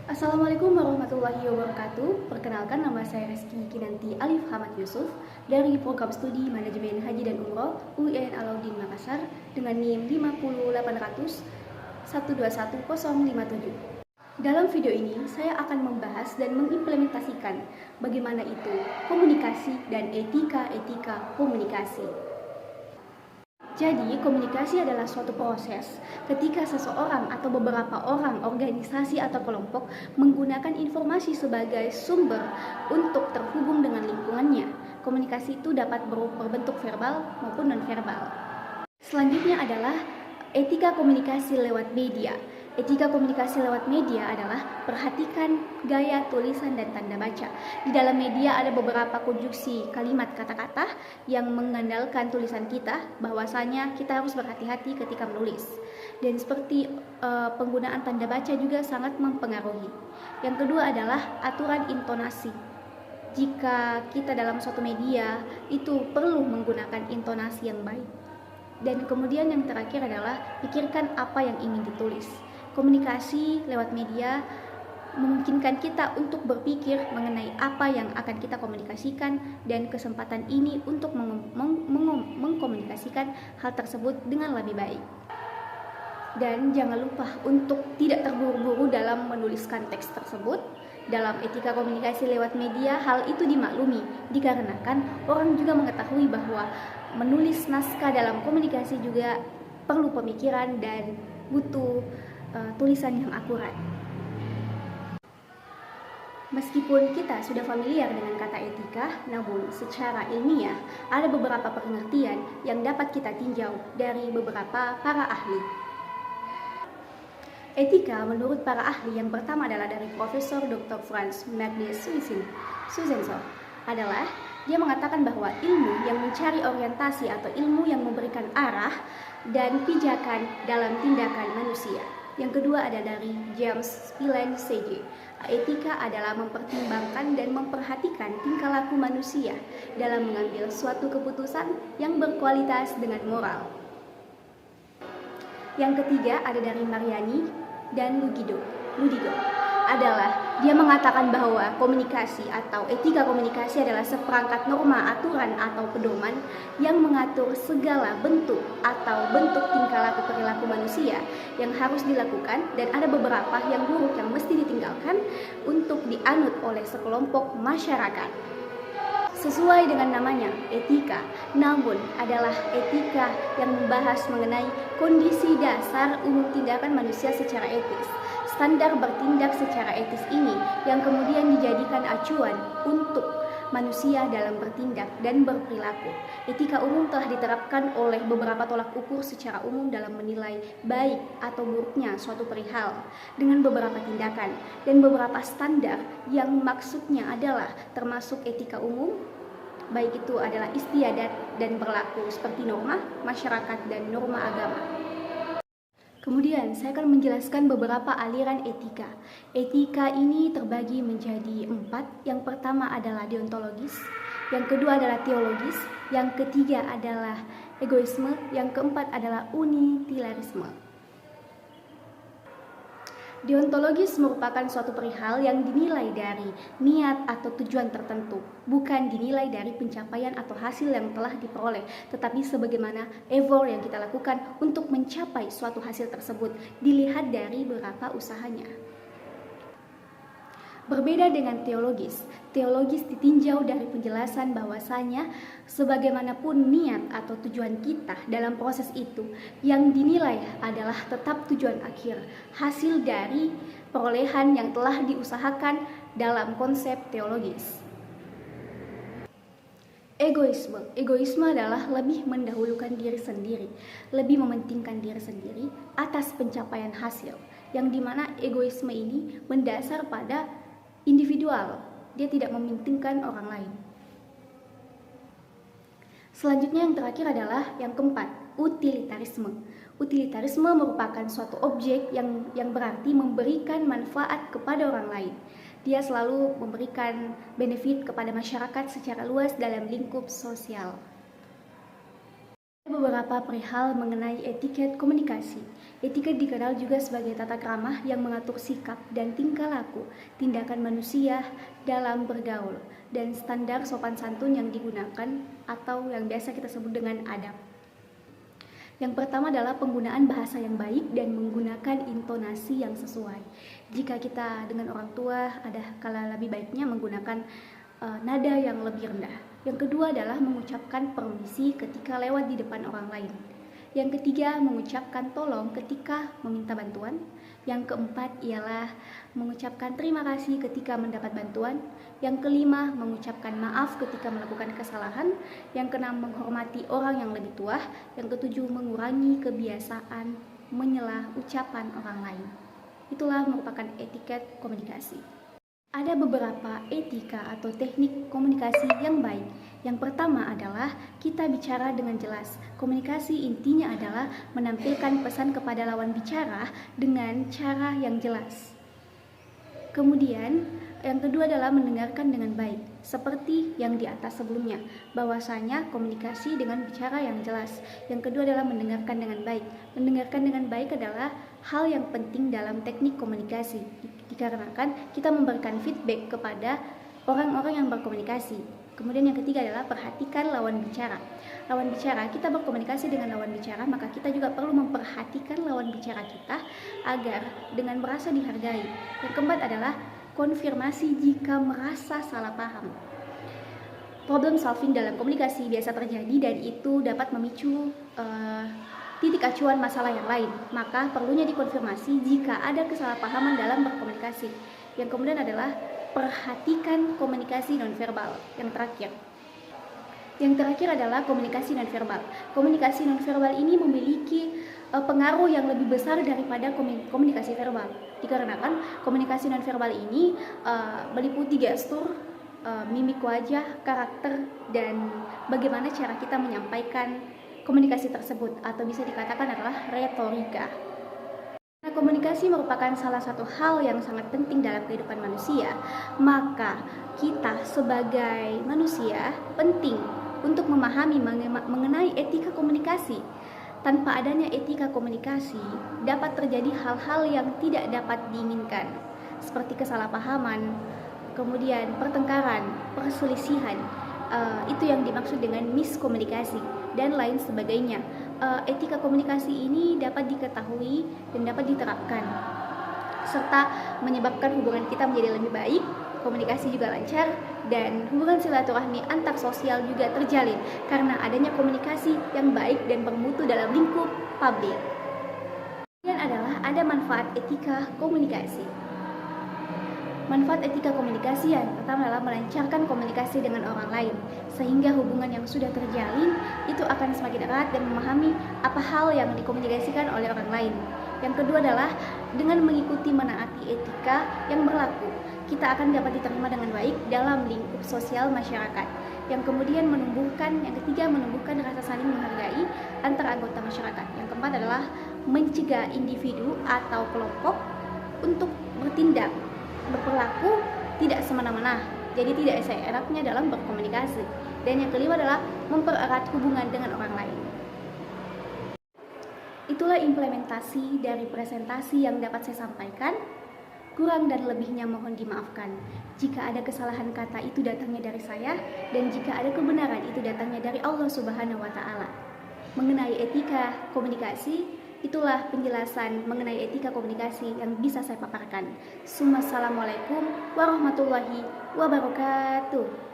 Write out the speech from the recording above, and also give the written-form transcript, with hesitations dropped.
Assalamualaikum warahmatullahi wabarakatuh. Perkenalkan, nama saya Reski Kinanti Alif Hamad Yusuf dari Program Studi Manajemen Haji dan Umroh UIN Alauddin Makassar dengan NIM 50800 121057. Dalam video ini, saya akan membahas dan mengimplementasikan bagaimana itu komunikasi dan etika komunikasi. Jadi, komunikasi adalah suatu proses ketika seseorang atau beberapa orang, organisasi atau kelompok menggunakan informasi sebagai sumber untuk terhubung dengan lingkungannya. Komunikasi itu dapat berbentuk verbal maupun non-verbal. Selanjutnya adalah etika komunikasi lewat media. Etika komunikasi lewat media adalah perhatikan gaya tulisan dan tanda baca. Di dalam media ada beberapa konstruksi kalimat kata-kata yang mengandalkan tulisan kita, bahwasanya kita harus berhati-hati ketika menulis. Dan seperti penggunaan tanda baca juga sangat mempengaruhi. Yang kedua adalah aturan intonasi. Jika kita dalam suatu media, itu perlu menggunakan intonasi yang baik. Dan kemudian yang terakhir adalah pikirkan apa yang ingin ditulis. Komunikasi lewat media memungkinkan kita untuk berpikir mengenai apa yang akan kita komunikasikan, dan kesempatan ini untuk mengkomunikasikan hal tersebut dengan lebih baik. Dan jangan lupa untuk tidak terburu-buru dalam menuliskan teks tersebut. Dalam etika komunikasi lewat media, hal itu dimaklumi dikarenakan orang juga mengetahui bahwa menulis naskah dalam komunikasi juga perlu pemikiran dan butuh tulisan yang akurat. Meskipun kita sudah familiar dengan kata etika, namun secara ilmiah ada beberapa pengertian yang dapat kita tinjau dari beberapa para ahli. Etika menurut para ahli yang pertama adalah dari Profesor Dr. Franz Magnus Susenso adalah dia mengatakan bahwa ilmu yang mencari orientasi atau ilmu yang memberikan arah dan pijakan dalam tindakan manusia. Yang kedua ada dari James Spillane CJ. Etika adalah mempertimbangkan dan memperhatikan tingkah laku manusia dalam mengambil suatu keputusan yang berkualitas dengan moral. Yang ketiga ada dari Mariani dan Ludigo adalah dia mengatakan bahwa komunikasi atau etika komunikasi adalah seperangkat norma, aturan atau pedoman yang mengatur segala bentuk atau bentuk tingkah laku perilaku manusia yang harus dilakukan, dan ada beberapa yang buruk yang mesti ditinggalkan untuk dianut oleh sekelompok masyarakat. Sesuai dengan namanya, etika, namun adalah etika yang membahas mengenai kondisi dasar umum tindakan manusia secara etis. Standar bertindak secara etis ini yang kemudian dijadikan acuan untuk manusia dalam bertindak dan berperilaku. Etika umum telah diterapkan oleh beberapa tolak ukur secara umum dalam menilai baik atau buruknya suatu perihal dengan beberapa tindakan dan beberapa standar yang maksudnya adalah termasuk etika umum, baik itu adalah istiadat dan berlaku seperti norma masyarakat dan norma agama. Kemudian saya akan menjelaskan beberapa aliran etika. Etika ini terbagi menjadi 4. Yang pertama adalah deontologis, yang kedua adalah teologis, yang ketiga adalah egoisme, yang keempat adalah utilitarisme. Deontologis merupakan suatu perihal yang dinilai dari niat atau tujuan tertentu, bukan dinilai dari pencapaian atau hasil yang telah diperoleh, tetapi sebagaimana effort yang kita lakukan untuk mencapai suatu hasil tersebut dilihat dari beberapa usahanya. Berbeda dengan teologis ditinjau dari penjelasan bahwasanya sebagaimanapun niat atau tujuan kita dalam proses itu, yang dinilai adalah tetap tujuan akhir, hasil dari perolehan yang telah diusahakan dalam konsep teologis. Egoisme adalah lebih mendahulukan diri sendiri, lebih mementingkan diri sendiri atas pencapaian hasil, yang dimana egoisme ini mendasar pada individual, dia tidak mementingkan orang lain. Selanjutnya yang terakhir adalah yang keempat, utilitarisme. Utilitarisme merupakan suatu objek yang berarti memberikan manfaat kepada orang lain. Dia selalu memberikan benefit kepada masyarakat secara luas dalam lingkup sosial. Beberapa perihal mengenai etiket komunikasi. Etiket dikenal juga sebagai tata krama yang mengatur sikap dan tingkah laku, tindakan manusia dalam bergaul, dan standar sopan santun yang digunakan atau yang biasa kita sebut dengan adab. Yang pertama adalah penggunaan bahasa yang baik dan menggunakan intonasi yang sesuai. Jika kita dengan orang tua, ada kala lebih baiknya menggunakan nada yang lebih rendah. Yang kedua adalah mengucapkan permisi ketika lewat di depan orang lain. Yang ketiga, mengucapkan tolong ketika meminta bantuan. Yang keempat ialah mengucapkan terima kasih ketika mendapat bantuan. Yang kelima, mengucapkan maaf ketika melakukan kesalahan. Yang keenam, menghormati orang yang lebih tua. Yang ketujuh, mengurangi kebiasaan menyela ucapan orang lain. Itulah merupakan etiket komunikasi. Ada beberapa etika atau teknik komunikasi yang baik. Yang pertama adalah kita bicara dengan jelas. Komunikasi intinya adalah menampilkan pesan kepada lawan bicara dengan cara yang jelas. Kemudian, yang kedua adalah mendengarkan dengan baik. Seperti yang di atas sebelumnya, bahwasanya komunikasi dengan bicara yang jelas. Yang kedua adalah mendengarkan dengan baik. Mendengarkan dengan baik adalah hal yang penting dalam teknik komunikasi, dikarenakan kita memberikan feedback kepada orang-orang yang berkomunikasi. Kemudian yang ketiga adalah perhatikan lawan bicara. Lawan bicara, kita berkomunikasi dengan lawan bicara, maka kita juga perlu memperhatikan lawan bicara kita agar dengan merasa dihargai. Yang keempat adalah konfirmasi jika merasa salah paham. Problem solving dalam komunikasi biasa terjadi dan itu dapat memicu titik acuan masalah yang lain, maka perlunya dikonfirmasi jika ada kesalahpahaman dalam berkomunikasi. Yang kemudian adalah perhatikan komunikasi nonverbal. Yang terakhir adalah komunikasi nonverbal. Komunikasi nonverbal ini memiliki pengaruh yang lebih besar daripada komunikasi verbal, dikarenakan komunikasi nonverbal ini meliputi gestur, mimik wajah, karakter, dan bagaimana cara kita menyampaikan komunikasi tersebut, atau bisa dikatakan adalah retorika. Nah, komunikasi merupakan salah satu hal yang sangat penting dalam kehidupan manusia, maka kita sebagai manusia penting untuk memahami mengenai etika komunikasi. Tanpa adanya etika komunikasi, dapat terjadi hal-hal yang tidak dapat diinginkan, seperti kesalahpahaman, kemudian pertengkaran, perselisihan. Itu yang dimaksud dengan miskomunikasi dan lain sebagainya. Etika komunikasi ini dapat diketahui dan dapat diterapkan, serta menyebabkan hubungan kita menjadi lebih baik, komunikasi juga lancar, dan hubungan silaturahmi antar sosial juga terjalin karena adanya komunikasi yang baik dan bermutu dalam lingkup publik. Kemudian adalah ada manfaat etika komunikasi. Manfaat etika komunikasi yang pertama adalah melancarkan komunikasi dengan orang lain, sehingga hubungan yang sudah terjalin itu akan semakin erat dan memahami apa hal yang dikomunikasikan oleh orang lain. Yang kedua adalah dengan mengikuti menaati etika yang berlaku, kita akan dapat diterima dengan baik dalam lingkup sosial masyarakat. Yang kemudian yang ketiga menumbuhkan rasa saling menghargai antar anggota masyarakat. Yang keempat adalah mencegah individu atau kelompok untuk berperilaku tidak semena-mena, jadi tidak seenaknya dalam berkomunikasi. Dan yang kelima adalah mempererat hubungan dengan orang lain. Itulah implementasi dari presentasi yang dapat saya sampaikan. Kurang dan lebihnya mohon dimaafkan. Jika ada kesalahan kata itu datangnya dari saya, dan jika ada kebenaran itu datangnya dari Allah Subhanahu wa Ta'ala. Mengenai etika komunikasi, itulah penjelasan mengenai etika komunikasi yang bisa saya paparkan. Assalamualaikum warahmatullahi wabarakatuh.